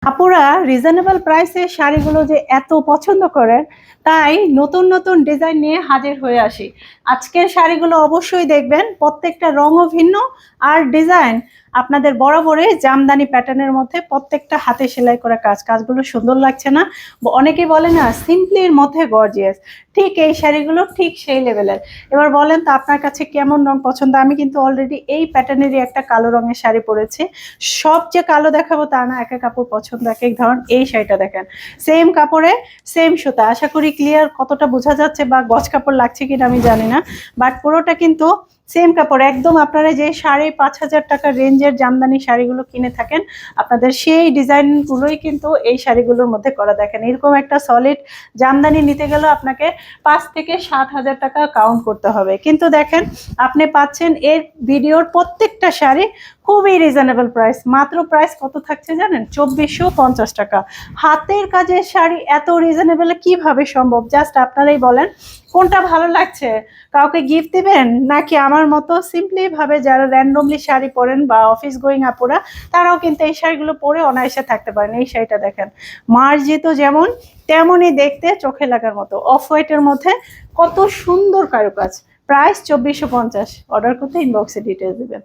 আপুরা রিজনেবল প্রাইসে শাড়িগুলো যে এত পছন্দ করেন, তাই নতুন নতুন ডিজাইন নিয়ে হাজির হয়ে আসি। আজকের শাড়িগুলো অবশ্যই দেখবেন, প্রত্যেকটা রঙও ভিন্ন আর ডিজাইন আপনাদের বরাবরই জামদানি প্যাটার্নের মধ্যে, প্রত্যেকটা হাতে সেলাই করা কাজগুলো সুন্দর লাগছে না? অনেকেই বলে না সিম্পলির মধ্যে গর্জিয়াস, ঠিক এই শাড়িগুলো ঠিক সেই লেভেলের। এবার বলেন তো আপনার কাছে কেমন রং পছন্দ? আমি কিন্তু অলরেডি এই প্যাটার্নেরই একটা কালো রঙের শাড়ি পরেছি। সব যে কালো দেখাবো তা না, এক এক কাপড় পছন্দ এক এক ধরন। এই শাড়িটা দেখেন, সেম কাপড়ে সেম সুতা। আশা করি ক্লিয়ার কতটা বোঝা যাচ্ছে বা গজ কাপড় লাগছে কিনা আমি জানি না, বাট পুরোটা কিন্তু সেম কাপড়। একদম আপনারা যে 5,500 টাকার রেঞ্জের জামদানি শাড়িগুলো কিনে থাকেন, আপনাদের সেই ডিজাইনগুলোই কিন্তু এই শাড়িগুলোর মধ্যে করা। দেখেন, এরকম একটা সলিড জামদানি নিতে গেলেও আপনাকে 5 থেকে 7 হাজার টাকা কাউন্ট করতে হবে, কিন্তু দেখেন আপনি পাচ্ছেন এর ভিডিওর প্রত্যেকটা শাড়ি খুবই রিজনেবল প্রাইস। মাত্র প্রাইস কত থাকছে জানেন? 2450 টাকা। হাতের কাজের শাড়ি এত রিজনেবল কিভাবে সম্ভব? জাস্ট আপনারাই বলেন কোনটা ভালো লাগছে। কাউকে গিফট দিবেন, নাকি আমার মতো সিম্পলি ভাবে যারা র্যান্ডমলি শাড়ি পরেন বা অফিস গোয়িং আপুরা, তারাও কিন্তু এই শাড়িগুলো পরে অনায়াসে থাকতে পারেন। এই শাড়িটা দেখেন, মার্জিত যেমন তেমনই দেখতে, চোখে লাগার মতো। অফ হোয়াইটের মধ্যে কত সুন্দর কারুকাজ। প্রাইস 2450। অর্ডার করতে ইনবক্সে ডিটেলস দিবেন।